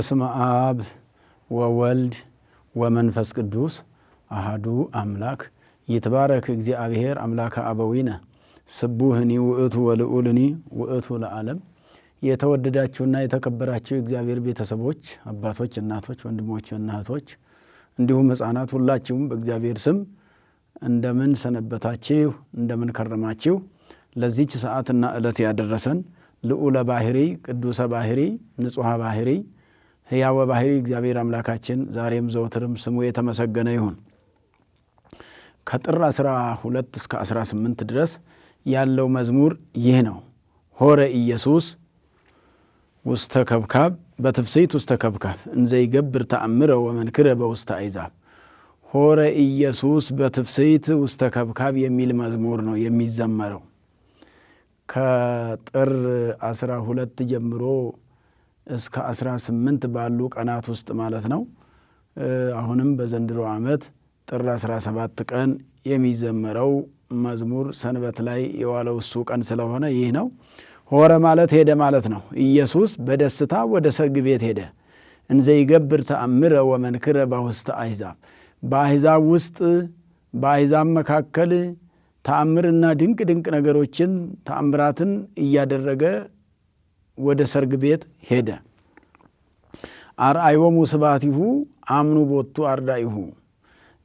በስመ አብ ወወልድ ወመንፈስ ቅዱስ አሐዱ አምላክ ይትባረክ እግዚአብሔር አምላከ አበዊነ ስቡህኒ ውእቱ ወልዑልኒ ውእቱ ለዓለም። የተወደዳችሁና የተከበራችሁ የእግዚአብሔር ቤተሰቦች አባቶች፣ እናቶች፣ ወንድሞች እና እህቶች እንዲሁም ሕፃናት ሁላችሁም በእግዚአብሔር ስም እንደምን ሰነበታችሁ? እንደምን ከረማችሁ? ለዚች ሰዓትና ዕለት ያደረሰን ልዑለ ባህሪ ቅዱሰ ባህሪ ንጹሐ ባህሪ ሕያወ ባህሪ እግዚአብሔር አምላካችን ዛሬም ዘወትርም ስሙ የተመሰገነ ይሁን። ከጥር 12 እስከ 18 ድረስ ያለው መዝሙር ይህ ነው። ሆረ ኢየሱስ ውስተ ከብካብ በትፍስሕት ውስተ ከብካብ እንዘ ይገብር ተአምረ ወመንክረ በውስተ አሕዛብ። ሆረ ኢየሱስ በትፍስሕት ውስተ ከብካብ የሚል መዝሙር ነው የሚዘመረው። ከጥር 12 ጀምሮ እስከ 18 ባሉ ቀናት ውስጥ ማለት ነው። አሁንም በዘንድሮ ዓመት ጥር 17 ቀን የሚዘመረው መዝሙር ሰንበት ላይ የዋለው እሱ ቀን ስለሆነ ይህ ነው። ሆረ ማለት ሄደ ማለት ነው። ኢየሱስ በደስታ ወደ ሰርግ ቤት ሄደ። እንዘ ይገብር ተአምረ ወመንክረ በውስተ አሕዛብ። በአሕዛብ ውስጥ በአሕዛብ መካከል ተአምርና ድንቅ ድንቅ ነገሮችን ተአምራትን እያደረገ ወደ ሰርግ ቤት ሄደ። አርአዮሙ ስብሐቲሁ አምኑ ቦቱ አርዳኢሁ።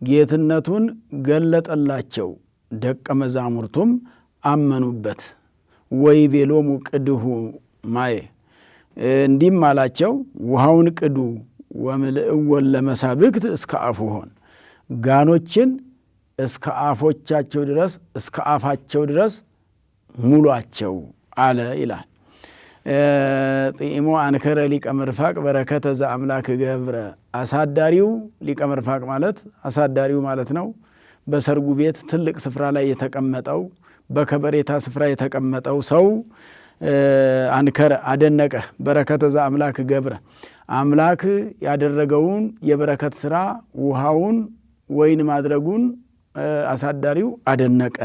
ጌትነቱን ገለጠላቸው ደቀ መዛሙርቱም አመኑበት። ወይቤሎሙ ቅድሁ ማየ። እንዲህም አላቸው ውሃውን ቅዱ ወምልእወን ለመሳብክት እስከ አፉሆን። ጋኖችን እስከ አፎቻቸው ድረስ እስከ አፋቸው ድረስ ሙሏቸው አለ ይላል። ጢሞ አንከረ ሊቀ መርፋቅ በረከተ ዘአምላክ ገብረ። አሳዳሪው ሊቀ መርፋቅ ማለት አሳዳሪው ማለት ነው። በሰርጉ ቤት ትልቅ ስፍራ ላይ የተቀመጠው በከበሬታ ስፍራ የተቀመጠው ሰው አንከረ አደነቀ። በረከተ ዘአምላክ ገብረ አምላክ ያደረገውን የበረከት ስራ ውሃውን ወይን ማድረጉን አሳዳሪው አደነቀ።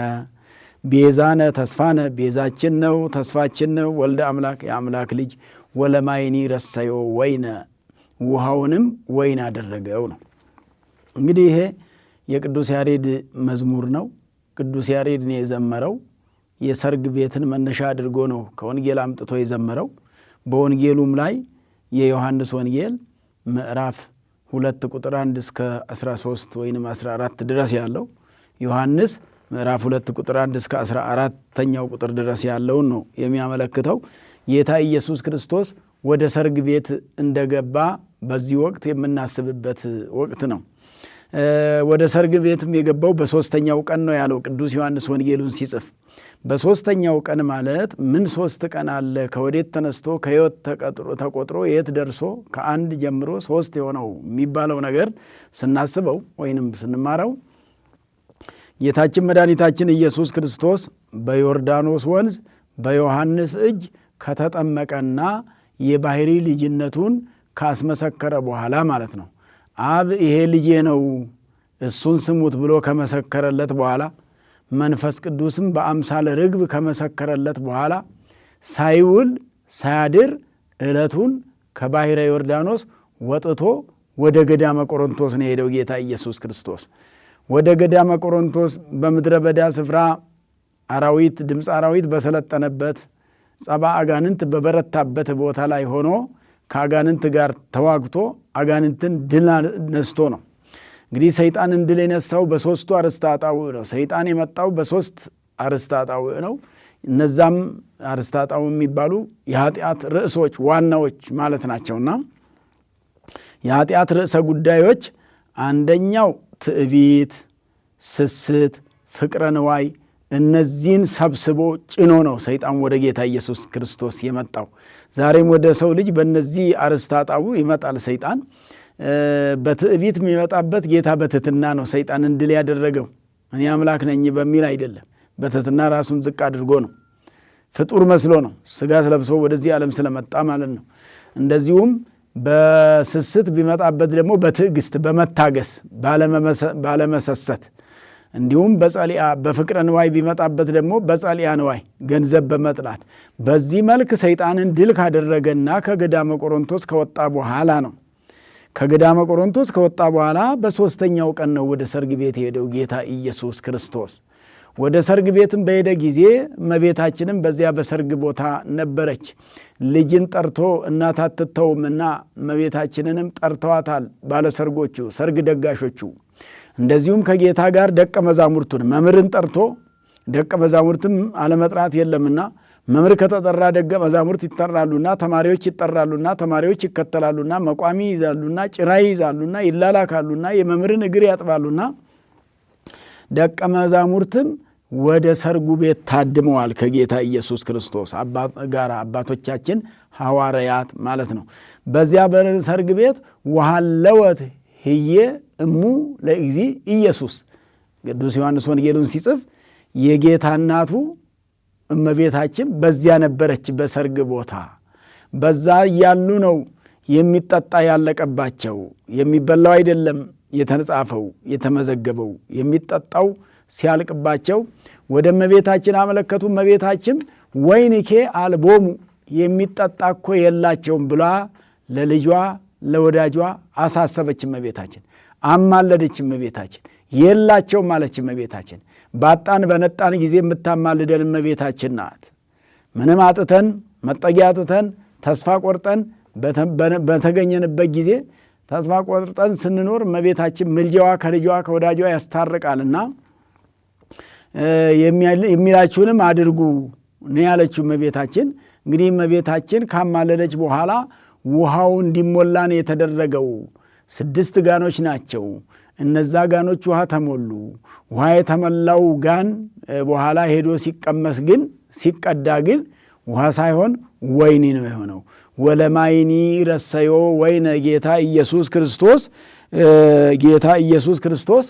ቤዛነ ተስፋነ ቤዛችን ነው ተስፋችን ነው ወልደ አምላክ የአምላክ ልጅ ወለማይኒ ረሰዮ ወይነ ውሃውንም ወይን አደረገው ነው። እንግዲህ ይሄ የቅዱስ ያሬድ መዝሙር ነው። ቅዱስ ያሬድ ነው የዘመረው። የሰርግ ቤትን መነሻ አድርጎ ነው ከወንጌል አምጥቶ የዘመረው። በወንጌሉም ላይ የዮሐንስ ወንጌል ምዕራፍ 2 ቁጥር 1 እስከ 13 ወይም 14 ድረስ ያለው ዮሐንስ ምዕራፍ 2 ቁጥር 1 እስከ 14ኛው ቁጥር ድረስ ያለውን ነው የሚያመለክተው። ጌታ ኢየሱስ ክርስቶስ ወደ ሰርግ ቤት እንደገባ በዚህ ወቅት የምናስብበት ወቅት ነው። ወደ ሰርግ ቤትም የገባው በሶስተኛው ቀን ነው ያለው ቅዱስ ዮሐንስ ወንጌሉን ሲጽፍ። በሶስተኛው ቀን ማለት ምን 3 ቀን አለ? ከወዴት ተነስቶ ከሕይወት ተቆጥሮ የት ደርሶ ከአንድ ጀምሮ 3 የሆነው የሚባለው ነገር ስናስበው ወይንም ስንማረው ጌታችን መድኃኒታችን ኢየሱስ ክርስቶስ በዮርዳኖስ ወንዝ በዮሐንስ እጅ ከተጠመቀና የባሕሪ ልጅነቱን ካስመሰከረ በኋላ ማለት ነው። አብ ይሄ ልጄ ነው እሱን ስሙት ብሎ ከመሰከረለት በኋላ መንፈስ ቅዱስም በአምሳለ ርግብ ከመሰከረለት በኋላ ሳይውል ሳያድር ዕለቱን ከባሕረ ዮርዳኖስ ወጥቶ ወደ ገዳመ ቆሮንቶስ ነው የሄደው ጌታ ኢየሱስ ክርስቶስ። ወደ ገዳመ ቆሮንቶስ በምድረ በዳ ስፍራ አራዊት ድምፅ አራዊት በሰለጠነበት ጸባ አጋንንት በበረታበት ቦታ ላይ ሆኖ ከአጋንንት ጋር ተዋግቶ አጋንንትን ድል ነስቶ ነው። እንግዲህ ሰይጣንን ድል የነሳው በሶስቱ አርእስተ ኃጣውእ ነው። ሰይጣን የመጣው በሶስት አርእስተ ኃጣውእ ነው። እነዛም አርእስተ ኃጣውእ የሚባሉ የኃጢአት ርዕሶች ዋናዎች ማለት ናቸውና የኃጢአት ርዕሰ ጉዳዮች አንደኛው ትዕቢት፣ ስስት፣ ፍቅረ ንዋይ እነዚህን ሰብስቦ ጭኖ ነው ሰይጣን ወደ ጌታ ኢየሱስ ክርስቶስ የመጣው። ዛሬም ወደ ሰው ልጅ በእነዚህ አርእስተ ኃጣውእ ይመጣል ሰይጣን። በትዕቢት የሚመጣበት ጌታ በትሕትና ነው ሰይጣንን ድል ያደረገው። እኔ አምላክ ነኝ በሚል አይደለም፣ በትሕትና ራሱን ዝቅ አድርጎ ነው። ፍጡር መስሎ ነው ሥጋ ለብሶ ወደዚህ ዓለም ስለመጣ ማለት ነው። እንደዚሁም በስስት ቢመጣበት ደግሞ በትዕግስት በመታገስ ባለመሰሰት እንዲሁም በጸሊያ በፍቅረ ንዋይ ቢመጣበት ደግሞ በጸሊያ ንዋይ ገንዘብ በመጥላት በዚህ መልክ ሰይጣንን ድል ካደረገና ከገዳመ ቆሮንቶስ ከወጣ በኋላ ነው። ከገዳመ ቆሮንቶስ ከወጣ በኋላ በሦስተኛው ቀን ነው ወደ ሰርግ ቤት የሄደው ጌታ ኢየሱስ ክርስቶስ። ወደ ሰርግ ቤትም በሄደ ጊዜ እመቤታችንም በዚያ በሰርግ ቦታ ነበረች። ልጅን ጠርቶ እናት አትተውምና እመቤታችንንም ጠርተዋታል ባለሰርጎቹ፣ ሰርግ ደጋሾቹ። እንደዚሁም ከጌታ ጋር ደቀ መዛሙርቱን መምህርን ጠርቶ ደቀ መዛሙርትም አለመጥራት የለምና መምህር ከተጠራ ደቀ መዛሙርት ይጠራሉና፣ ተማሪዎች ይጠራሉና፣ ተማሪዎች ይከተላሉና፣ መቋሚ ይዛሉና፣ ጭራ ይዛሉና፣ ይላላካሉና፣ የመምህርን እግር ያጥባሉና ደቀ መዛሙርትም ወደ ሰርጉ ቤት ታድመዋል ከጌታ ኢየሱስ ክርስቶስ ጋር አባቶቻችን ሐዋርያት ማለት ነው። በዚያ በሰርግ ቤት ወሃለወት ህዬ እሙ ለእግዚእ ኢየሱስ ቅዱስ ዮሐንስ ወንጌሉን ሲጽፍ የጌታ እናቱ እመቤታችን በዚያ ነበረች በሰርግ ቦታ። በዛ ያሉ ነው የሚጠጣ ያለቀባቸው። የሚበላው አይደለም የተጻፈው የተመዘገበው፣ የሚጠጣው ሲያልቅባቸው ወደ እመቤታችን አመለከቱ። እመቤታችን ወይንኬ አልቦሙ የሚጠጣ እኮ የላቸውም ብላ ለልጇ ለወዳጇ አሳሰበች። እመቤታችን አማለደች። እመቤታችን የላቸውም ማለች። እመቤታችን ባጣን በነጣን ጊዜ የምታማልደን እመቤታችን ናት። ምንም አጥተን መጠጊያ አጥተን ተስፋ ቆርጠን በተገኘንበት ጊዜ ተስፋ ቆርጠን ስንኖር እመቤታችን ምልጃዋ ከልጇ ከወዳጇ ያስታርቃልና የሚላችሁንም አድርጉ ነው ያለችው እመቤታችን። እንግዲህ እመቤታችን ካማለደች በኋላ ውሃው እንዲሞላ ነው የተደረገው። 6 ጋኖች ናቸው። እነዛ ጋኖች ውሃ ተሞሉ። ውሃ የተሞላው ጋን በኋላ ሄዶ ሲቀመስ ግን ሲቀዳ ግን ውሃ ሳይሆን ወይን ነው የሆነው። ወለማይኒ ረሰዮ ወይነ ጌታ ኢየሱስ ክርስቶስ ጌታ ኢየሱስ ክርስቶስ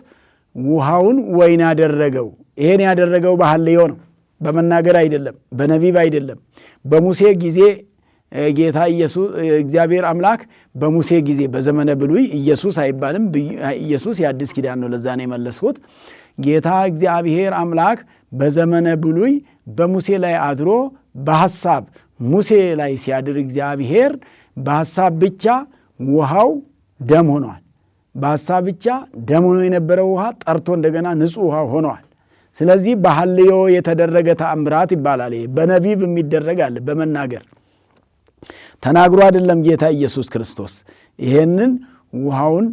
ውሃውን ወይን ያደረገው። ይሄን ያደረገው በሐልዮ ነው፣ በመናገር አይደለም፣ በነቢብ አይደለም። በሙሴ ጊዜ ጌታ ኢየሱስ እግዚአብሔር አምላክ በሙሴ ጊዜ በዘመነ ብሉይ ኢየሱስ አይባልም፣ ኢየሱስ የአዲስ ኪዳን ነው። ለዛ ነው የመለስኩት። ጌታ እግዚአብሔር አምላክ በዘመነ ብሉይ በሙሴ ላይ አድሮ በሐሳብ ሙሴ ላይ ሲያድር እግዚአብሔር በሐሳብ ብቻ ውሃው ደም ሆኗል። በሐሳብ ብቻ ደም ሆኖ የነበረው ውሃ ጠርቶ እንደገና ንጹሕ ውሃ ሆኗል። ስለዚህ በሐልዮ የተደረገ ተአምራት ይባላል። በነቢብ የሚደረግ አለ፣ በመናገር ተናግሮ አይደለም ጌታ ኢየሱስ ክርስቶስ ይሄንን ውሃውን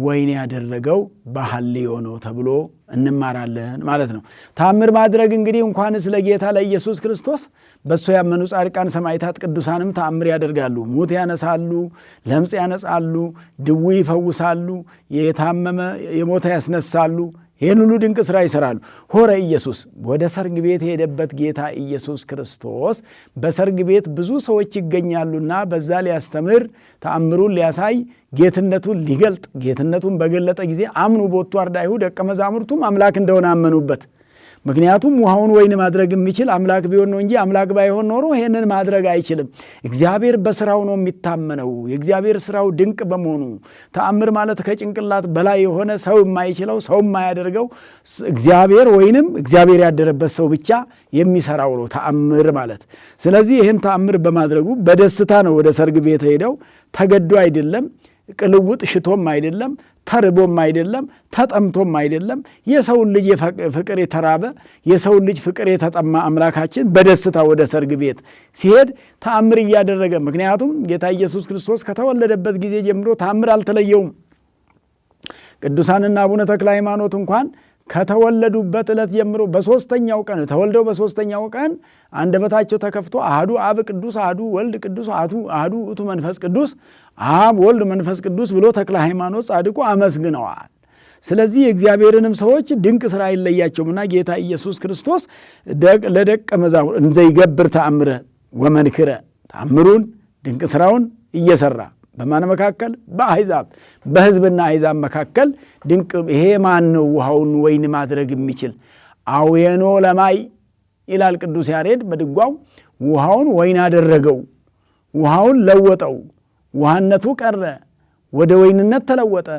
ወይን ያደረገው በሐልዮ ነው ተብሎ እንማራለን ማለት ነው። ተአምር ማድረግ እንግዲህ እንኳንስ ለጌታ ለኢየሱስ ክርስቶስ በእሱ ያመኑ ጻድቃን፣ ሰማዕታት፣ ቅዱሳንም ተአምር ያደርጋሉ። ሙት ያነሳሉ፣ ለምጽ ያነጻሉ፣ ድውይ ይፈውሳሉ፣ የታመመ የሞተ ያስነሳሉ። ይህን ሁሉ ድንቅ ሥራ ይሠራሉ። ሆረ ኢየሱስ ወደ ሰርግ ቤት የሄደበት ጌታ ኢየሱስ ክርስቶስ በሰርግ ቤት ብዙ ሰዎች ይገኛሉና በዛ ሊያስተምር ተአምሩን ሊያሳይ ጌትነቱን ሊገልጥ ጌትነቱን በገለጠ ጊዜ አምኑ ቦቱ አርዳይሁ ደቀ መዛሙርቱም አምላክ እንደሆነ አመኑበት። ምክንያቱም ውሃውን ወይን ማድረግ የሚችል አምላክ ቢሆን ነው እንጂ አምላክ ባይሆን ኖሮ ይሄንን ማድረግ አይችልም። እግዚአብሔር በስራው ነው የሚታመነው። የእግዚአብሔር ስራው ድንቅ በመሆኑ ተአምር ማለት ከጭንቅላት በላይ የሆነ ሰው የማይችለው ሰው የማያደርገው እግዚአብሔር ወይንም እግዚአብሔር ያደረበት ሰው ብቻ የሚሰራው ነው ተአምር ማለት። ስለዚህ ይህን ተአምር በማድረጉ በደስታ ነው ወደ ሰርግ ቤት ሄደው። ተገዶ አይደለም፣ ቅልውጥ ሽቶም አይደለም፣ ተርቦም አይደለም፣ ተጠምቶም አይደለም። የሰውን ልጅ ፍቅር የተራበ የሰውን ልጅ ፍቅር የተጠማ አምላካችን በደስታ ወደ ሰርግ ቤት ሲሄድ ተአምር እያደረገ፣ ምክንያቱም ጌታ ኢየሱስ ክርስቶስ ከተወለደበት ጊዜ ጀምሮ ተአምር አልተለየውም። ቅዱሳንና አቡነ ተክለ ሃይማኖት እንኳን ከተወለዱበት ዕለት ጀምሮ በሶስተኛው ቀን ተወልደው በሶስተኛው ቀን አንደበታቸው ተከፍቶ አሐዱ አብ ቅዱስ አሐዱ ወልድ ቅዱስ አሐዱ ውእቱ መንፈስ ቅዱስ አብ ወልድ መንፈስ ቅዱስ ብሎ ተክለ ሃይማኖት ጻድቁ አመስግነዋል። ስለዚህ የእግዚአብሔርንም ሰዎች ድንቅ ሥራ አይለያቸውምና ጌታ ኢየሱስ ክርስቶስ ለደቀ መዛሙርቱ እንዘ ይገብር ተአምረ ወመንክረ ተአምሩን ድንቅ ሥራውን እየሰራ በማን መካከል? በአሕዛብ በሕዝብና አሕዛብ መካከል ድንቅ። ይሄ ማን ነው ውሃውን ወይን ማድረግ የሚችል? አውየኖ ለማይ ይላል ቅዱስ ያሬድ በድጓው። ውሃውን ወይን አደረገው፣ ውሃውን ለወጠው፣ ውሃነቱ ቀረ፣ ወደ ወይንነት ተለወጠ፣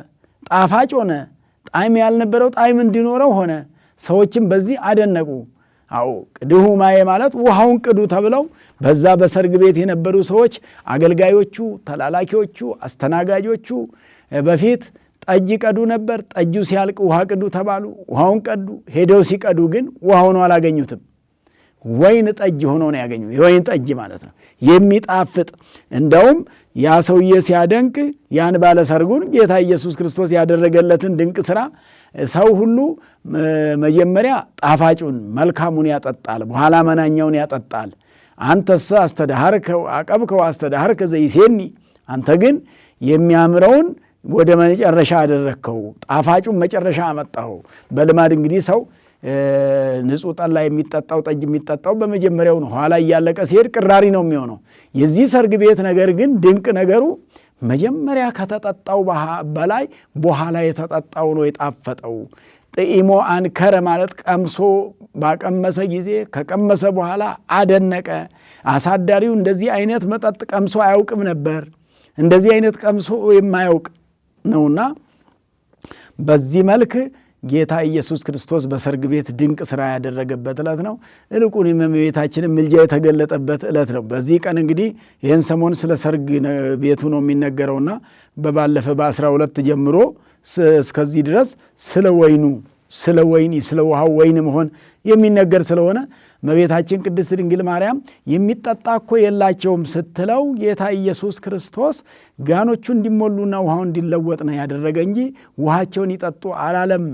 ጣፋጭ ሆነ፣ ጣዕም ያልነበረው ጣዕም እንዲኖረው ሆነ። ሰዎችም በዚህ አደነቁ። አዎ ቅድሁ ማየ ማለት ውሃውን ቅዱ ተብለው በዛ በሰርግ ቤት የነበሩ ሰዎች አገልጋዮቹ፣ ተላላኪዎቹ፣ አስተናጋጆቹ በፊት ጠጅ ቀዱ ነበር። ጠጁ ሲያልቅ ውሃ ቅዱ ተባሉ። ውሃውን ቀዱ። ሄደው ሲቀዱ ግን ውሃውን አላገኙትም። ወይን ጠጅ ሆኖ ነው ያገኙ። የወይን ጠጅ ማለት ነው የሚጣፍጥ። እንደውም ያ ሰውዬ ሲያደንቅ ያን ባለሰርጉን ጌታ ኢየሱስ ክርስቶስ ያደረገለትን ድንቅ ሥራ ሰው ሁሉ መጀመሪያ ጣፋጩን መልካሙን ያጠጣል፣ በኋላ መናኛውን ያጠጣል። አንተሰ አስተዳሃርከው አቀብከው አስተዳሃርከ ዘይሴኒ፣ አንተ ግን የሚያምረውን ወደ መጨረሻ አደረግከው፣ ጣፋጩን መጨረሻ አመጣው። በልማድ እንግዲህ ሰው ንጹሕ ጠላ የሚጠጣው ጠጅ የሚጠጣው በመጀመሪያው ነው። ኋላ እያለቀ ሲሄድ ቅራሪ ነው የሚሆነው። የዚህ ሰርግ ቤት ነገር ግን ድንቅ ነገሩ መጀመሪያ ከተጠጣው በላይ በኋላ የተጠጣው ነው የጣፈጠው። ጥኢሞ አንከረ ማለት ቀምሶ ባቀመሰ ጊዜ ከቀመሰ በኋላ አደነቀ። አሳዳሪው እንደዚህ አይነት መጠጥ ቀምሶ አያውቅም ነበር። እንደዚህ አይነት ቀምሶ የማያውቅ ነውና በዚህ መልክ ጌታ ኢየሱስ ክርስቶስ በሰርግ ቤት ድንቅ ሥራ ያደረገበት ዕለት ነው። እልቁን የእመቤታችን ምልጃ የተገለጠበት ዕለት ነው። በዚህ ቀን እንግዲህ ይህን ሰሞን ስለ ሰርግ ቤቱ ነው የሚነገረውና በባለፈ በ12 ጀምሮ እስከዚህ ድረስ ስለ ወይኑ ስለ ውሃው ወይን መሆን የሚነገር ስለሆነ እመቤታችን ቅድስት ድንግል ማርያም የሚጠጣ እኮ የላቸውም ስትለው ጌታ ኢየሱስ ክርስቶስ ጋኖቹ እንዲሞሉና ውሃው እንዲለወጥ ነው ያደረገ እንጂ ውሃቸውን ይጠጡ አላለም።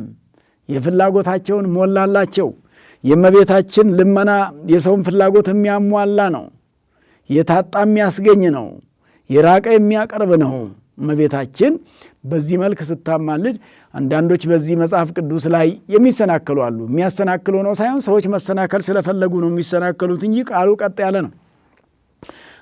የፍላጎታቸውን ሞላላቸው። የእመቤታችን ልመና የሰውን ፍላጎት የሚያሟላ ነው። የታጣ የሚያስገኝ ነው። የራቀ የሚያቀርብ ነው። እመቤታችን በዚህ መልክ ስታማልድ አንዳንዶች በዚህ መጽሐፍ ቅዱስ ላይ የሚሰናከሉ አሉ። የሚያሰናክሉ ነው ሳይሆን ሰዎች መሰናከል ስለፈለጉ ነው የሚሰናከሉት እንጂ ቃሉ ቀጥ ያለ ነው።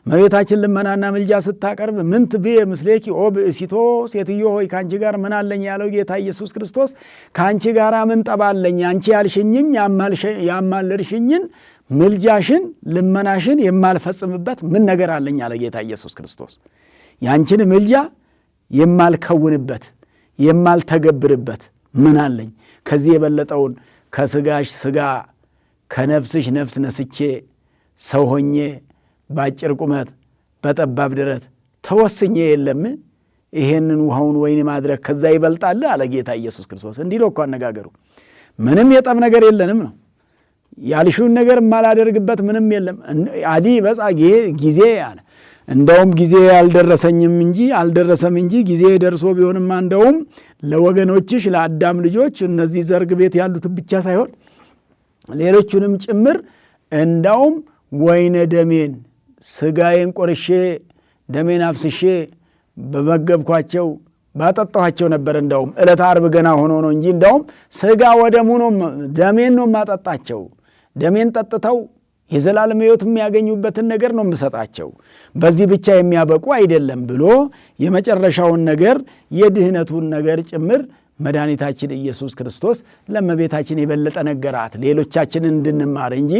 እመቤታችን ልመናና ምልጃ ስታቀርብ ምን ትቤ ምስሌኪ ኦ ብእሲቶ፣ ሴትዮ ሆይ ከአንቺ ጋር ምን አለኝ ያለው ጌታ ኢየሱስ ክርስቶስ ከአንቺ ጋር ምን ጠባለኝ? አንቺ ያልሽኝን ያማልርሽኝን ምልጃሽን ልመናሽን የማልፈጽምበት ምን ነገር አለኝ አለ ጌታ ኢየሱስ ክርስቶስ። ያንቺን ምልጃ የማልከውንበት የማልተገብርበት ምን አለኝ? ከዚህ የበለጠውን ከስጋሽ ስጋ ከነፍስሽ ነፍስ ነስቼ ሰው ሆኜ በአጭር ቁመት በጠባብ ደረት ተወስኜ የለም? ይሄንን ውሃውን ወይን ማድረግ ከዛ ይበልጣል አለ ጌታ ኢየሱስ ክርስቶስ። እንዲህ ነው እኮ አነጋገሩ። ምንም የጠብ ነገር የለንም ነው። ያልሽውን ነገር የማላደርግበት ምንም የለም። አዲ በጻ ጊዜ አለ። እንደውም ጊዜ አልደረሰም እንጂ ጊዜ ደርሶ ቢሆንማ እንደውም ለወገኖችሽ ለአዳም ልጆች እነዚህ ዘርግ ቤት ያሉትን ብቻ ሳይሆን ሌሎቹንም ጭምር እንደውም ወይነ ደሜን ስጋዬን ቆርሼ ደሜን አፍስሼ በመገብኳቸው ባጠጣኋቸው ነበር። እንደውም ዕለተ ዓርብ ገና ሆኖ ነው እንጂ እንደውም ስጋ ወደሙ ነው ደሜን ነው ማጠጣቸው። ደሜን ጠጥተው የዘላለም ሕይወት የሚያገኙበትን ነገር ነው የምሰጣቸው። በዚህ ብቻ የሚያበቁ አይደለም ብሎ የመጨረሻውን ነገር የድህነቱን ነገር ጭምር መድኃኒታችን ኢየሱስ ክርስቶስ ለእመቤታችን የበለጠ ነገራት ሌሎቻችንን እንድንማር እንጂ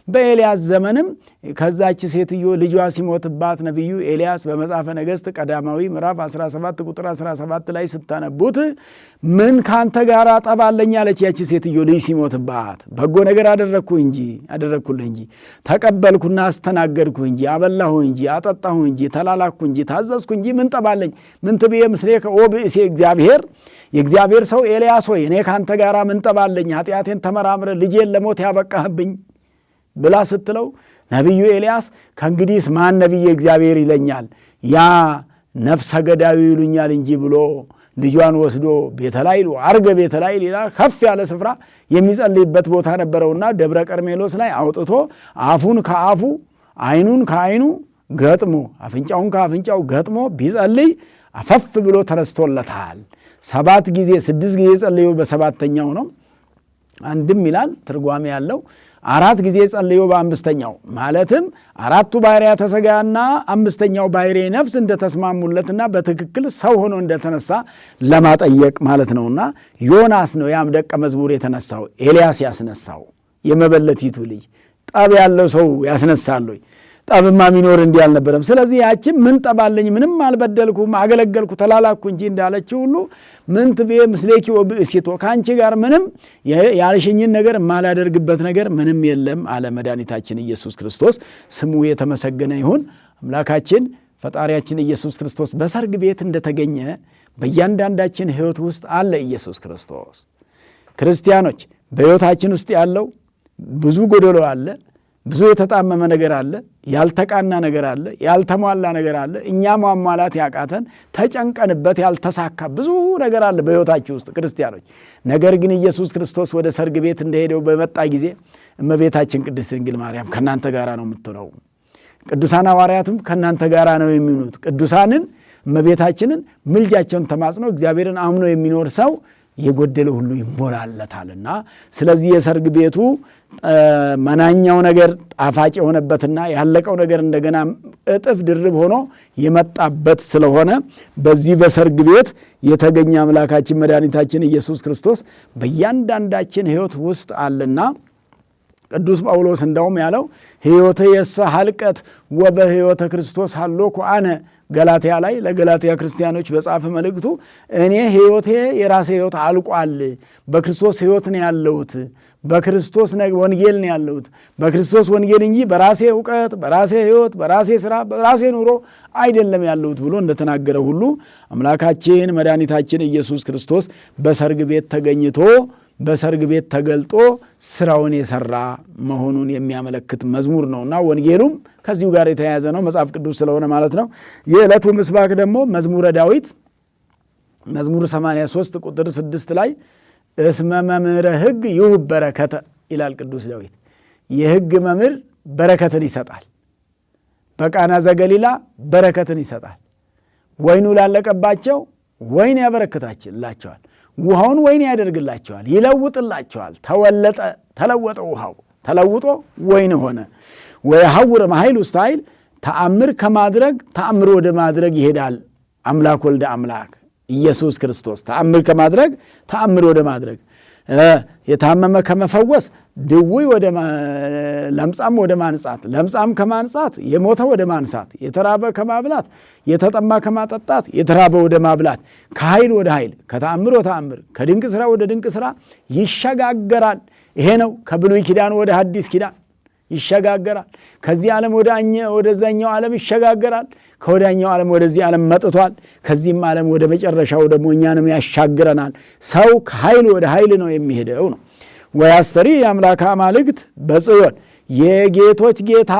በኤልያስ ዘመንም ከዛች ሴትዮ ልጇ ሲሞትባት ነቢዩ ኤልያስ በመጽሐፈ ነገሥት ቀዳማዊ ምዕራፍ 17 ቁጥር 17 ላይ ስታነቡት ምን ካንተ ጋር ጠባለኝ አለች። ያቺ ሴትዮ ልጅ ሲሞትባት በጎ ነገር አደረግኩልህ እንጂ ተቀበልኩና አስተናገድኩ እንጂ አበላሁ እንጂ አጠጣሁ እንጂ ተላላኩ እንጂ ታዘዝኩ እንጂ ምን ጠባለኝ? ምን ትብዬ ምስሌከ ኦ ብእሴ እግዚአብሔር፣ የእግዚአብሔር ሰው ኤልያስ ሆይ እኔ ካንተ ጋር ምን ጠባለኝ? ኃጢአቴን ተመራምረ ልጄን ለሞት ያበቃህብኝ ብላ ስትለው ነቢዩ ኤልያስ ከእንግዲህስ ማን ነቢየ እግዚአብሔር ይለኛል? ያ ነፍሰ ገዳዩ ይሉኛል እንጂ ብሎ ልጇን ወስዶ ቤተላይሉ አርገ ቤተላይል ይላል። ከፍ ያለ ስፍራ የሚጸልይበት ቦታ ነበረውና ደብረ ቀርሜሎስ ላይ አውጥቶ አፉን ከአፉ ዓይኑን ከዓይኑ ገጥሞ አፍንጫውን ከአፍንጫው ገጥሞ ቢጸልይ አፈፍ ብሎ ተነስቶለታል። 7 ጊዜ 6 ጊዜ ጸልዮ በሰባተኛው ነው። አንድም ይላል ትርጓሜ ያለው 4 ጊዜ ጸልዮ በአምስተኛው ማለትም 4ቱ ባሕርያተ ሥጋና 5ኛው ባሕርየ ነፍስ እንደተስማሙለትና በትክክል ሰው ሆኖ እንደተነሳ ለማጠየቅ ማለት ነውና ዮናስ ነው ያም ደቀ መዝሙር የተነሳው። ኤልያስ ያስነሳው የመበለቲቱ ልጅ ጠብ ያለው ሰው ያስነሳል ወይ? ጠብማ ሚኖር እንዲህ አልነበረም። ስለዚህ ያችን ምን ጠባለኝ ምንም አልበደልኩም አገለገልኩ ተላላኩ እንጂ እንዳለችው ሁሉ ምን ትቤ ምስሌኪ ወብእሲቶ ከአንቺ ጋር ምንም ያልሽኝን ነገር የማላደርግበት ነገር ምንም የለም አለ መድኃኒታችን ኢየሱስ ክርስቶስ። ስሙ የተመሰገነ ይሁን። አምላካችን ፈጣሪያችን ኢየሱስ ክርስቶስ በሰርግ ቤት እንደተገኘ በእያንዳንዳችን ሕይወት ውስጥ አለ ኢየሱስ ክርስቶስ። ክርስቲያኖች በሕይወታችን ውስጥ ያለው ብዙ ጎደሎ አለ፣ ብዙ የተጣመመ ነገር አለ፣ ያልተቃና ነገር አለ፣ ያልተሟላ ነገር አለ። እኛ ማሟላት ያቃተን ተጨንቀንበት ያልተሳካ ብዙ ነገር አለ በሕይወታችን ውስጥ ክርስቲያኖች። ነገር ግን ኢየሱስ ክርስቶስ ወደ ሰርግ ቤት እንደሄደው በመጣ ጊዜ እመቤታችን ቅድስት ድንግል ማርያም ከእናንተ ጋር ነው የምትኖረው፣ ቅዱሳን ሐዋርያትም ከእናንተ ጋር ነው የሚኖሩት። ቅዱሳንን እመቤታችንን ምልጃቸውን ተማጽኖ እግዚአብሔርን አምኖ የሚኖር ሰው የጎደለ ሁሉ ይሞላለታልና። ስለዚህ የሰርግ ቤቱ መናኛው ነገር ጣፋጭ የሆነበትና ያለቀው ነገር እንደገና እጥፍ ድርብ ሆኖ የመጣበት ስለሆነ በዚህ በሰርግ ቤት የተገኘ አምላካችን መድኃኒታችን ኢየሱስ ክርስቶስ በእያንዳንዳችን ሕይወት ውስጥ አለና ቅዱስ ጳውሎስ እንዳውም ያለው ሕይወተ የሰ ሀልቀት ወበሕይወተ ክርስቶስ ሀሎኩ አነ ገላትያ ላይ ለገላትያ ክርስቲያኖች በጻፈ መልእክቱ እኔ ሕይወቴ የራሴ ሕይወት አልቋል፣ በክርስቶስ ሕይወት ነው ያለሁት፣ በክርስቶስ ወንጌል ነው ያለሁት፣ በክርስቶስ ወንጌል እንጂ በራሴ እውቀት፣ በራሴ ሕይወት፣ በራሴ ሥራ፣ በራሴ ኑሮ አይደለም ያለሁት ብሎ እንደተናገረ ሁሉ አምላካችን መድኃኒታችን ኢየሱስ ክርስቶስ በሰርግ ቤት ተገኝቶ በሰርግ ቤት ተገልጦ ስራውን የሰራ መሆኑን የሚያመለክት መዝሙር ነውና ወንጌሉም ከዚሁ ጋር የተያያዘ ነው፣ መጽሐፍ ቅዱስ ስለሆነ ማለት ነው። የዕለቱ ምስባክ ደግሞ መዝሙረ ዳዊት መዝሙር 83 ቁጥር 6 ላይ እስመ መምህረ ሕግ ይሁብ በረከተ ይላል ቅዱስ ዳዊት። የሕግ መምህር በረከትን ይሰጣል። በቃና ዘገሊላ በረከትን ይሰጣል። ወይኑ ላለቀባቸው ወይን ያበረክታላቸዋል፣ ውሃውን ወይን ያደርግላቸዋል፣ ይለውጥላቸዋል። ተለወጠ ውሃው ተለውጦ ወይን ሆነ። ወየሐውር መኃይል ውስተ ኃይል ተአምር ከማድረግ ተአምር ወደ ማድረግ ይሄዳል። አምላክ ወልደ አምላክ ኢየሱስ ክርስቶስ ተአምር ከማድረግ ተአምር ወደ ማድረግ፣ የታመመ ከመፈወስ ድውይ ወደ ለምጻም ወደ ማንጻት፣ ለምጻም ከማንጻት የሞተ ወደ ማንሳት፣ የተራበ ከማብላት፣ የተጠማ ከማጠጣት፣ የተራበ ወደ ማብላት፣ ከኃይል ወደ ኃይል፣ ከተአምር ወደ ተአምር፣ ከድንቅ ሥራ ወደ ድንቅ ሥራ ይሸጋገራል። ይሄ ነው ከብሉይ ኪዳን ወደ ሐዲስ ኪዳን ይሸጋገራል። ከዚህ ዓለም ወደዛኛው ዓለም ይሸጋገራል። ከወዳኛው ዓለም ወደዚህ ዓለም መጥቷል። ከዚህም ዓለም ወደ መጨረሻው ደግሞ እኛንም ያሻግረናል። ሰው ከኃይል ወደ ኃይል ነው የሚሄደው ነው። ወያስተሪ የአምላክ አማልክት በጽዮን የጌቶች ጌታ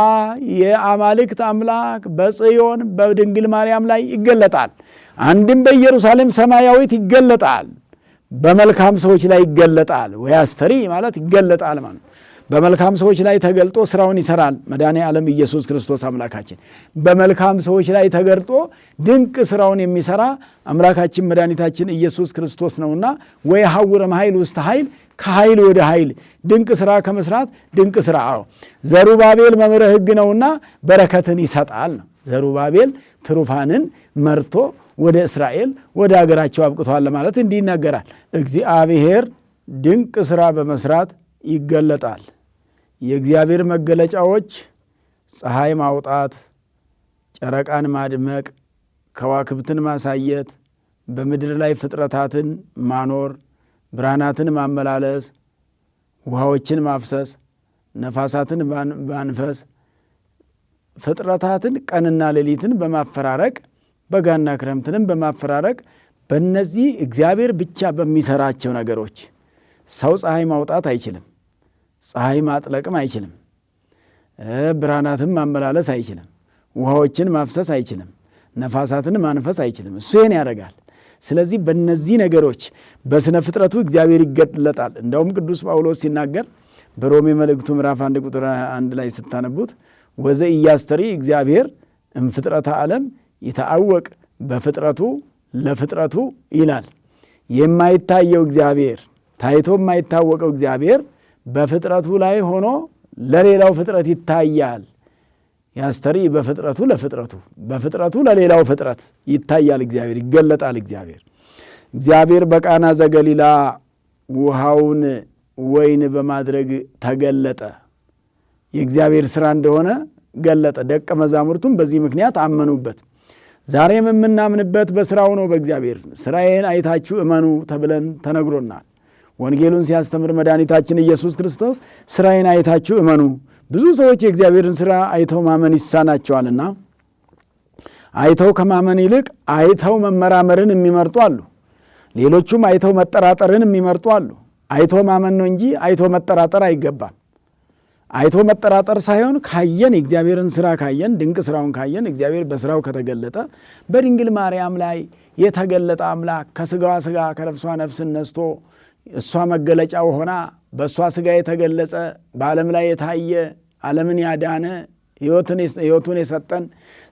የአማልክት አምላክ በጽዮን በድንግል ማርያም ላይ ይገለጣል። አንድም በኢየሩሳሌም ሰማያዊት ይገለጣል፣ በመልካም ሰዎች ላይ ይገለጣል። ወያስተሪ ማለት ይገለጣል ማለት በመልካም ሰዎች ላይ ተገልጦ ስራውን ይሰራል። መድኃኔ ዓለም ኢየሱስ ክርስቶስ አምላካችን በመልካም ሰዎች ላይ ተገልጦ ድንቅ ስራውን የሚሰራ አምላካችን መድኃኒታችን ኢየሱስ ክርስቶስ ነውና ወየሐውር መኃይል ውስተ ኃይል ከኃይል ወደ ኃይል ድንቅ ስራ ከመስራት ድንቅ ስራ። ዘሩባቤል መምህረ ሕግ ነውና በረከትን ይሰጣል ነው። ዘሩባቤል ትሩፋንን መርቶ ወደ እስራኤል ወደ አገራቸው አብቅቷል ማለት እንዲህ ይናገራል። እግዚአብሔር ድንቅ ስራ በመስራት ይገለጣል። የእግዚአብሔር መገለጫዎች ፀሐይ ማውጣት፣ ጨረቃን ማድመቅ፣ ከዋክብትን ማሳየት፣ በምድር ላይ ፍጥረታትን ማኖር፣ ብርሃናትን ማመላለስ፣ ውሃዎችን ማፍሰስ፣ ነፋሳትን ማንፈስ፣ ፍጥረታትን ቀንና ሌሊትን በማፈራረቅ በጋና ክረምትንም በማፈራረቅ በእነዚህ እግዚአብሔር ብቻ በሚሰራቸው ነገሮች ሰው ፀሐይ ማውጣት አይችልም፣ ፀሐይ ማጥለቅም አይችልም፣ ብርሃናትን ማመላለስ አይችልም፣ ውሃዎችን ማፍሰስ አይችልም፣ ነፋሳትን ማንፈስ አይችልም። እሱ ይህን ያደርጋል። ስለዚህ በእነዚህ ነገሮች በስነ ፍጥረቱ እግዚአብሔር ይገለጣል። እንደውም ቅዱስ ጳውሎስ ሲናገር በሮሜ መልእክቱ ምዕራፍ 1 ቁጥር 1 ላይ ስታነቡት ወዘ ኢያስተሪ እግዚአብሔር እምፍጥረተ ዓለም ይተአወቅ በፍጥረቱ ለፍጥረቱ ይላል። የማይታየው እግዚአብሔር ታይቶ የማይታወቀው እግዚአብሔር በፍጥረቱ ላይ ሆኖ ለሌላው ፍጥረት ይታያል። ያስተሪ በፍጥረቱ ለፍጥረቱ በፍጥረቱ ለሌላው ፍጥረት ይታያል። እግዚአብሔር ይገለጣል። እግዚአብሔር በቃና ዘገሊላ ውሃውን ወይን በማድረግ ተገለጠ። የእግዚአብሔር ሥራ እንደሆነ ገለጠ። ደቀ መዛሙርቱም በዚህ ምክንያት አመኑበት። ዛሬም የምናምንበት በስራው ነው። በእግዚአብሔር ስራዬን አይታችሁ እመኑ ተብለን ተነግሮናል። ወንጌሉን ሲያስተምር መድኃኒታችን ኢየሱስ ክርስቶስ ስራዬን አይታችሁ እመኑ። ብዙ ሰዎች የእግዚአብሔርን ስራ አይተው ማመን ይሳናቸዋልና አይተው ከማመን ይልቅ አይተው መመራመርን የሚመርጡ አሉ። ሌሎቹም አይተው መጠራጠርን የሚመርጡ አሉ። አይቶ ማመን ነው እንጂ አይቶ መጠራጠር አይገባም። አይቶ መጠራጠር ሳይሆን ካየን የእግዚአብሔርን ስራ ካየን ድንቅ ስራውን ካየን እግዚአብሔር በስራው ከተገለጠ በድንግል ማርያም ላይ የተገለጠ አምላክ ከስጋዋ ስጋ ከነፍሷ ነፍስን ነስቶ እሷ መገለጫው ሆና በእሷ ስጋ የተገለጸ በዓለም ላይ የታየ ዓለምን ያዳነ ሕይወቱን የሰጠን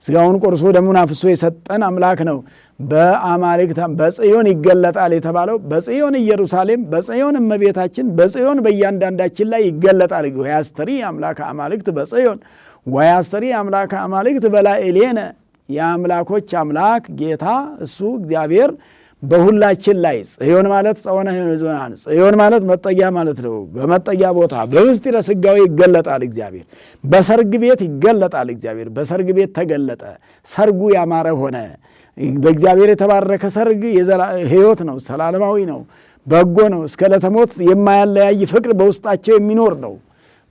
ስጋውን ቆርሶ ደሙን አፍሶ የሰጠን አምላክ ነው። በአማልክት በጽዮን ይገለጣል የተባለው በጽዮን ኢየሩሳሌም፣ በጽዮን እመቤታችን፣ በጽዮን በእያንዳንዳችን ላይ ይገለጣል። ወያስተሪ አምላከ አማልክት በጽዮን ወያስተሪ አምላከ አማልክት በላዕሌነ። የአምላኮች አምላክ ጌታ እሱ እግዚአብሔር በሁላችን ላይ ጽዮን ማለት ጸወነ ሕዙናን ጽዮን ማለት መጠጊያ ማለት ነው። በመጠጊያ ቦታ በምስጢረ ሥጋዌ ይገለጣል እግዚአብሔር። በሰርግ ቤት ይገለጣል እግዚአብሔር። በሰርግ ቤት ተገለጠ። ሰርጉ ያማረ ሆነ። በእግዚአብሔር የተባረከ ሰርግ ሕይወት ነው፣ ሰላለማዊ ነው፣ በጎ ነው። እስከ ዕለተ ሞት የማያለያይ ፍቅር በውስጣቸው የሚኖር ነው።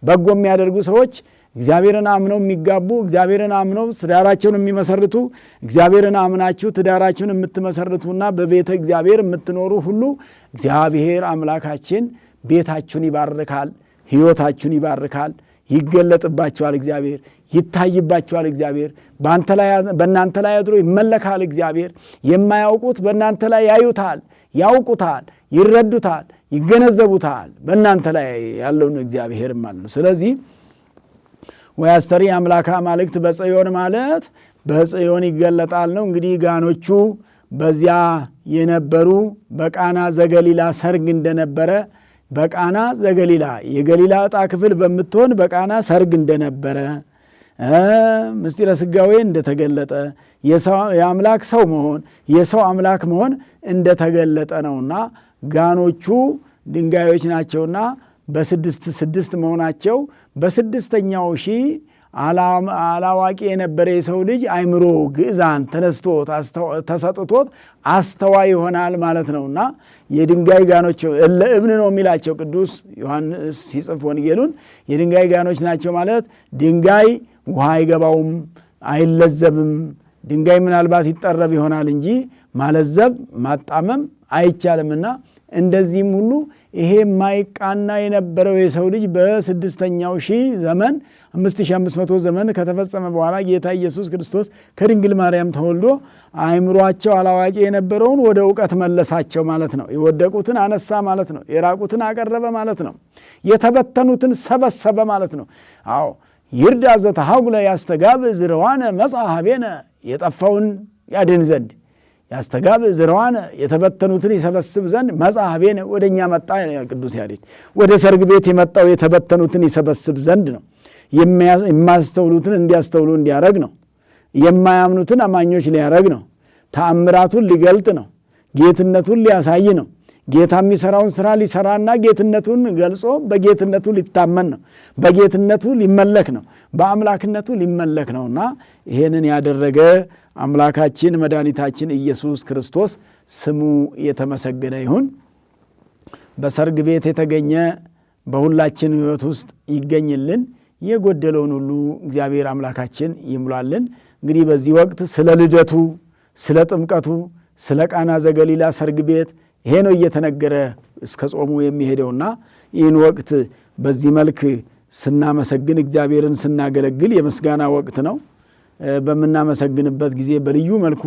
በጎ የሚያደርጉ ሰዎች እግዚአብሔርን አምነው የሚጋቡ፣ እግዚአብሔርን አምነው ትዳራቸውን የሚመሰርቱ፣ እግዚአብሔርን አምናችሁ ትዳራችሁን የምትመሰርቱና በቤተ እግዚአብሔር የምትኖሩ ሁሉ እግዚአብሔር አምላካችን ቤታችሁን ይባርካል፣ ሕይወታችሁን ይባርካል፣ ይገለጥባችኋል እግዚአብሔር፣ ይታይባችኋል እግዚአብሔር፣ በእናንተ ላይ አድሮ ይመለካል እግዚአብሔር። የማያውቁት በእናንተ ላይ ያዩታል፣ ያውቁታል፣ ይረዱታል፣ ይገነዘቡታል። በእናንተ ላይ ያለውን እግዚአብሔር ማለት ነው። ስለዚህ ወያስተሪ አምላከ አማልክት በጽዮን ማለት በጽዮን ይገለጣል ነው። እንግዲህ ጋኖቹ በዚያ የነበሩ በቃና ዘገሊላ ሰርግ እንደነበረ በቃና ዘገሊላ የገሊላ ዕጣ ክፍል በምትሆን በቃና ሰርግ እንደነበረ ምስጢረ ሥጋዌ እንደተገለጠ የአምላክ ሰው መሆን የሰው አምላክ መሆን እንደተገለጠ ነውና ጋኖቹ ድንጋዮች ናቸውና በስድስት መሆናቸው በስድስተኛው ሺህ አላዋቂ የነበረ የሰው ልጅ አእምሮ ግዕዛን ተሰጥቶት አስተዋይ ይሆናል ማለት ነውና የድንጋይ ጋኖች እለ እብን ነው የሚላቸው ቅዱስ ዮሐንስ ሲጽፍ ወንጌሉን። የድንጋይ ጋኖች ናቸው ማለት ድንጋይ ውሃ አይገባውም፣ አይለዘብም። ድንጋይ ምናልባት ይጠረብ ይሆናል እንጂ ማለዘብ ማጣመም አይቻልምና እንደዚህም ሁሉ ይሄ ማይቃና የነበረው የሰው ልጅ በስድስተኛው ሺህ ዘመን 5500 ዘመን ከተፈጸመ በኋላ ጌታ ኢየሱስ ክርስቶስ ከድንግል ማርያም ተወልዶ አእምሯቸው አላዋቂ የነበረውን ወደ እውቀት መለሳቸው ማለት ነው። የወደቁትን አነሳ ማለት ነው። የራቁትን አቀረበ ማለት ነው። የተበተኑትን ሰበሰበ ማለት ነው። አዎ ይርዳ ዘተሐውለ ያስተጋብ ዝርዋነ መጽሐቤነ የጠፋውን ያድን ዘንድ ያስተጋብ ዝርዋነ የተበተኑትን ይሰበስብ ዘንድ መጽሐቤነ ወደ እኛ መጣ። ቅዱስ ያሬድ ወደ ሰርግ ቤት የመጣው የተበተኑትን ይሰበስብ ዘንድ ነው። የማያስተውሉትን እንዲያስተውሉ እንዲያረግ ነው። የማያምኑትን አማኞች ሊያረግ ነው። ተአምራቱን ሊገልጥ ነው። ጌትነቱን ሊያሳይ ነው። ጌታ የሚሰራውን ስራ ሊሰራና ጌትነቱን ገልጾ በጌትነቱ ሊታመን ነው። በጌትነቱ ሊመለክ ነው። በአምላክነቱ ሊመለክ ነውና ይሄንን ያደረገ አምላካችን መድኃኒታችን ኢየሱስ ክርስቶስ ስሙ የተመሰገነ ይሁን። በሰርግ ቤት የተገኘ በሁላችን ሕይወት ውስጥ ይገኝልን። የጎደለውን ሁሉ እግዚአብሔር አምላካችን ይሙላልን። እንግዲህ በዚህ ወቅት ስለ ልደቱ፣ ስለ ጥምቀቱ፣ ስለ ቃና ዘገሊላ ሰርግ ቤት ይሄ ነው እየተነገረ እስከ ጾሙ የሚሄደውና ይህን ወቅት በዚህ መልክ ስናመሰግን እግዚአብሔርን ስናገለግል የምስጋና ወቅት ነው። በምናመሰግንበት ጊዜ በልዩ መልኩ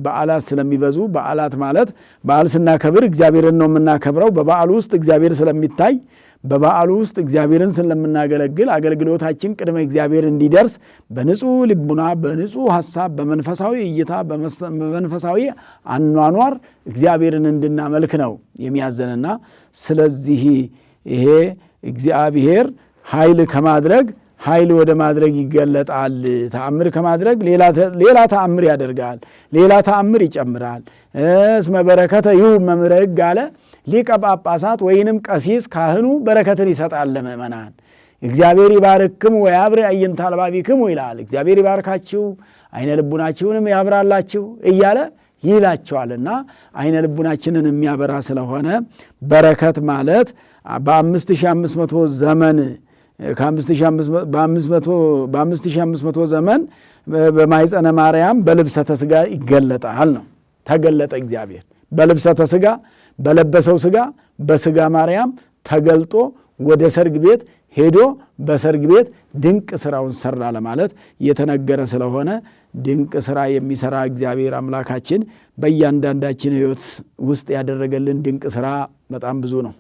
በዓላት ስለሚበዙ በዓላት ማለት በዓል ስናከብር እግዚአብሔርን ነው የምናከብረው። በበዓሉ ውስጥ እግዚአብሔር ስለሚታይ በበዓሉ ውስጥ እግዚአብሔርን ስለምናገለግል አገልግሎታችን ቅድመ እግዚአብሔር እንዲደርስ በንጹሕ ልቡና በንጹሕ ሐሳብ በመንፈሳዊ እይታ በመንፈሳዊ አኗኗር እግዚአብሔርን እንድናመልክ ነው የሚያዘንና ስለዚህ ይሄ እግዚአብሔር ኃይል ከማድረግ ኃይል ወደ ማድረግ ይገለጣል። ተአምር ከማድረግ ሌላ ተአምር ያደርጋል። ሌላ ተአምር ይጨምራል። እስመ በረከተ ይሁብ መምህረ ሕግ አለ። ሊቀ ጳጳሳት ወይንም ቀሲስ ካህኑ በረከትን ይሰጣል ለምእመናን። እግዚአብሔር ይባርክሙ ወያብር አዕይንተ አልባቢክሙ ይላል። እግዚአብሔር ይባርካችሁ አይነ ልቡናችሁንም ያብራላችሁ እያለ ይላቸዋልና አይነ ልቡናችንን የሚያበራ ስለሆነ በረከት ማለት በ5500 ዘመን በ5500 ዘመን በማኅፀነ ማርያም በልብሰተ ሥጋ ይገለጣል ነው። ተገለጠ እግዚአብሔር በልብሰተ ሥጋ በለበሰው ሥጋ በሥጋ ማርያም ተገልጦ ወደ ሰርግ ቤት ሄዶ በሰርግ ቤት ድንቅ ሥራውን ሠራ ለማለት የተነገረ ስለሆነ ድንቅ ሥራ የሚሠራ እግዚአብሔር አምላካችን በእያንዳንዳችን ሕይወት ውስጥ ያደረገልን ድንቅ ሥራ በጣም ብዙ ነው።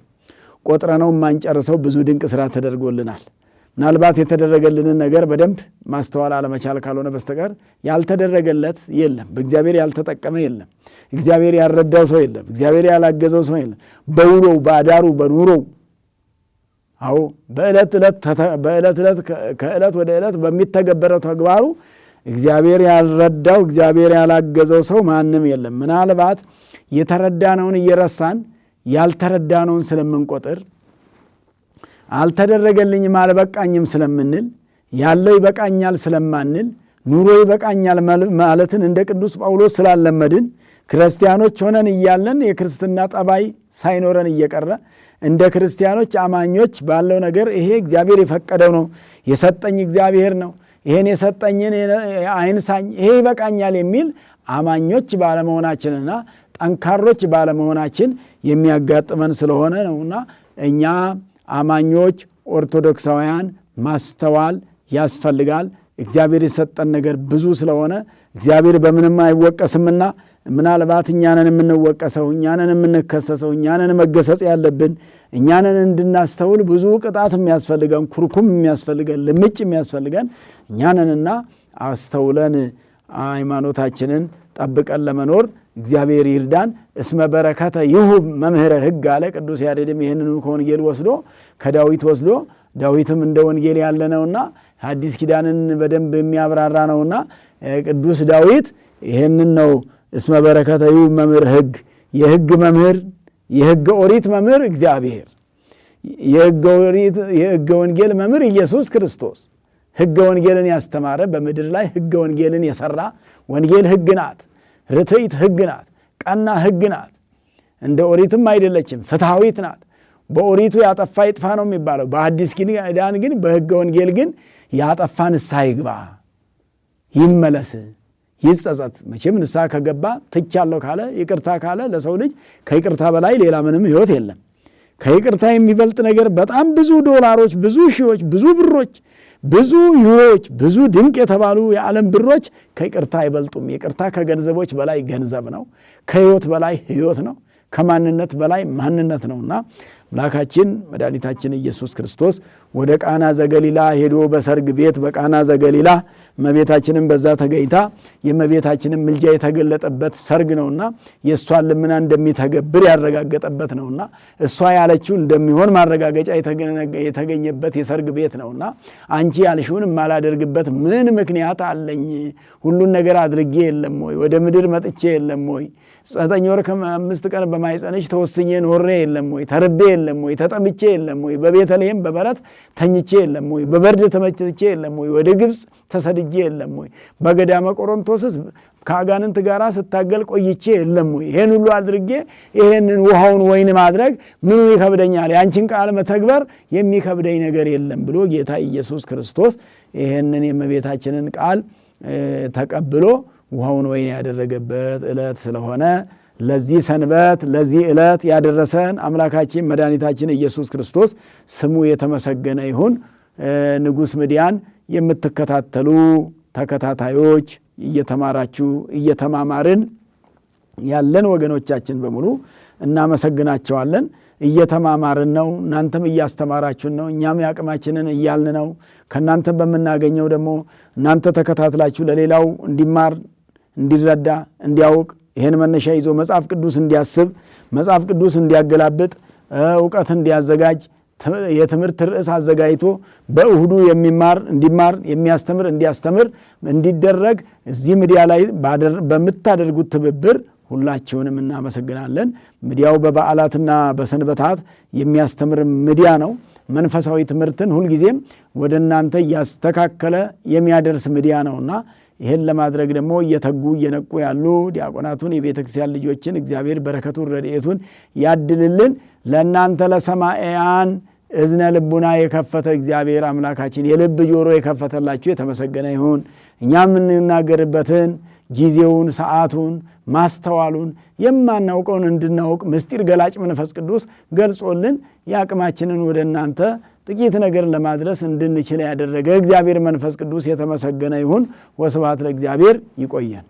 ቆጥረነው የማንጨርሰው ብዙ ድንቅ ሥራ ተደርጎልናል። ምናልባት የተደረገልንን ነገር በደንብ ማስተዋል አለመቻል ካልሆነ በስተቀር ያልተደረገለት የለም። በእግዚአብሔር ያልተጠቀመ የለም። እግዚአብሔር ያልረዳው ሰው የለም። እግዚአብሔር ያላገዘው ሰው የለም። በውሎው በአዳሩ በኑሮው አዎ በዕለት ዕለት ከዕለት ወደ ዕለት በሚተገበረው ተግባሩ እግዚአብሔር ያልረዳው እግዚአብሔር ያላገዘው ሰው ማንም የለም። ምናልባት የተረዳነውን እየረሳን ያልተረዳነውን ስለምንቆጥር አልተደረገልኝም አልበቃኝም ስለምንል ያለው ይበቃኛል ስለማንል ኑሮ ይበቃኛል ማለትን እንደ ቅዱስ ጳውሎስ ስላለመድን ክርስቲያኖች ሆነን እያለን የክርስትና ጠባይ ሳይኖረን እየቀረ እንደ ክርስቲያኖች አማኞች ባለው ነገር ይሄ እግዚአብሔር የፈቀደው ነው፣ የሰጠኝ እግዚአብሔር ነው፣ ይሄን የሰጠኝን አይንሳኝ፣ ይሄ ይበቃኛል የሚል አማኞች ባለመሆናችንና ጠንካሮች ባለመሆናችን የሚያጋጥመን ስለሆነ ነውና እኛ አማኞች ኦርቶዶክሳውያን ማስተዋል ያስፈልጋል። እግዚአብሔር የሰጠን ነገር ብዙ ስለሆነ እግዚአብሔር በምንም አይወቀስምና ምናልባት እኛንን የምንወቀሰው እኛንን የምንከሰሰው እኛንን መገሰጽ ያለብን እኛንን እንድናስተውል ብዙ ቅጣት የሚያስፈልገን ኩርኩም የሚያስፈልገን ልምጭ የሚያስፈልገን እኛንንና አስተውለን ሃይማኖታችንን ጠብቀን ለመኖር እግዚአብሔር ይርዳን። እስመ በረከተ ይሁብ መምህረ ሕግ አለ ቅዱስ ያሬድም ይህንኑ ከወንጌል ወስዶ ከዳዊት ወስዶ ዳዊትም እንደ ወንጌል ያለ ነውና ሐዲስ ኪዳንን በደንብ የሚያብራራ ነውና ቅዱስ ዳዊት ይህንን ነው እስመ በረከተ ይሁብ መምህረ ሕግ የሕግ መምህር የሕግ ኦሪት መምህር እግዚአብሔር የሕገ ወንጌል መምህር ኢየሱስ ክርስቶስ ሕገ ወንጌልን ያስተማረ በምድር ላይ ሕገ ወንጌልን የሰራ ወንጌል ሕግ ናት፣ ርትዕት ሕግ ናት፣ ቀና ሕግ ናት። እንደ ኦሪትም አይደለችም፣ ፍትሐዊት ናት። በኦሪቱ ያጠፋ ይጥፋ ነው የሚባለው። በአዲስ ኪዳን ግን በሕገ ወንጌል ግን ያጠፋ ንስሐ ይግባ፣ ይመለስ፣ ይጸጸት። መቼም ንስሐ ከገባ ትቻለሁ ካለ ይቅርታ ካለ ለሰው ልጅ ከይቅርታ በላይ ሌላ ምንም ሕይወት የለም። ከይቅርታ የሚበልጥ ነገር በጣም ብዙ ዶላሮች፣ ብዙ ሺዎች፣ ብዙ ብሮች፣ ብዙ ዩሮዎች፣ ብዙ ድንቅ የተባሉ የዓለም ብሮች ከይቅርታ አይበልጡም። ይቅርታ ከገንዘቦች በላይ ገንዘብ ነው። ከሕይወት በላይ ሕይወት ነው። ከማንነት በላይ ማንነት ነውና አምላካችን መድኃኒታችን ኢየሱስ ክርስቶስ ወደ ቃና ዘገሊላ ሄዶ በሰርግ ቤት በቃና ዘገሊላ እመቤታችንም በዛ ተገኝታ የእመቤታችንም ምልጃ የተገለጠበት ሰርግ ነውና የእሷን ልመና እንደሚተገብር ያረጋገጠበት ነውና እሷ ያለችው እንደሚሆን ማረጋገጫ የተገኘበት የሰርግ ቤት ነውና አንቺ ያልሽውን የማላደርግበት ምን ምክንያት አለኝ? ሁሉን ነገር አድርጌ የለም ወይ? ወደ ምድር መጥቼ የለም ወይ? 9 ወር ከ5 ቀን በማኅፀንሽ ተወስኜ ኖሬ የለም ወይ? ተርቤ የለም ወይ? ተጠምቼ የለም ወይ? በቤተልሔም በበረት ተኝቼ የለም ወይ? በበርድ ተመትቼ የለም ወይ? ወደ ግብፅ ተሰድጄ የለም ወይ? በገዳመ ቆሮንቶስስ ከአጋንንት ጋር ስታገል ቆይቼ የለም ወይ? ይሄን ሁሉ አድርጌ ይሄንን ውሃውን ወይን ማድረግ ምኑ ይከብደኛል? ያንቺን ቃል መተግበር የሚከብደኝ ነገር የለም ብሎ ጌታ ኢየሱስ ክርስቶስ ይሄንን የእመቤታችንን ቃል ተቀብሎ ውሃውን ወይን ያደረገበት ዕለት ስለሆነ ለዚህ ሰንበት ለዚህ ዕለት ያደረሰን አምላካችን መድኃኒታችን ኢየሱስ ክርስቶስ ስሙ የተመሰገነ ይሁን። ንጉሥ ሚዲያን የምትከታተሉ ተከታታዮች እየተማራችሁ እየተማማርን ያለን ወገኖቻችን በሙሉ እናመሰግናቸዋለን። እየተማማርን ነው፣ እናንተም እያስተማራችሁን ነው፣ እኛም ያቅማችንን እያልን ነው። ከእናንተ በምናገኘው ደግሞ እናንተ ተከታትላችሁ ለሌላው እንዲማር እንዲረዳ እንዲያውቅ ይህን መነሻ ይዞ መጽሐፍ ቅዱስ እንዲያስብ መጽሐፍ ቅዱስ እንዲያገላብጥ እውቀት እንዲያዘጋጅ የትምህርት ርዕስ አዘጋጅቶ በእሁዱ እንዲማር የሚያስተምር እንዲያስተምር እንዲደረግ እዚህ ሚዲያ ላይ በምታደርጉት ትብብር ሁላችሁንም እናመሰግናለን። ሚዲያው በበዓላትና በሰንበታት የሚያስተምር ሚዲያ ነው። መንፈሳዊ ትምህርትን ሁልጊዜም ወደ እናንተ እያስተካከለ የሚያደርስ ሚዲያ ነውና ይሄን ለማድረግ ደግሞ እየተጉ እየነቁ ያሉ ዲያቆናቱን የቤተ ክርስቲያን ልጆችን እግዚአብሔር በረከቱን ረድኤቱን ያድልልን። ለእናንተ ለሰማዕያን እዝነ ልቡና የከፈተ እግዚአብሔር አምላካችን የልብ ጆሮ የከፈተላችሁ የተመሰገነ ይሁን። እኛም እንናገርበትን ጊዜውን ሰዓቱን ማስተዋሉን የማናውቀውን እንድናውቅ ምስጢር ገላጭ መንፈስ ቅዱስ ገልጾልን የአቅማችንን ወደ እናንተ ጥቂት ነገር ለማድረስ እንድንችል ያደረገ እግዚአብሔር መንፈስ ቅዱስ የተመሰገነ ይሁን። ወስብሐት ለእግዚአብሔር። ይቆየን።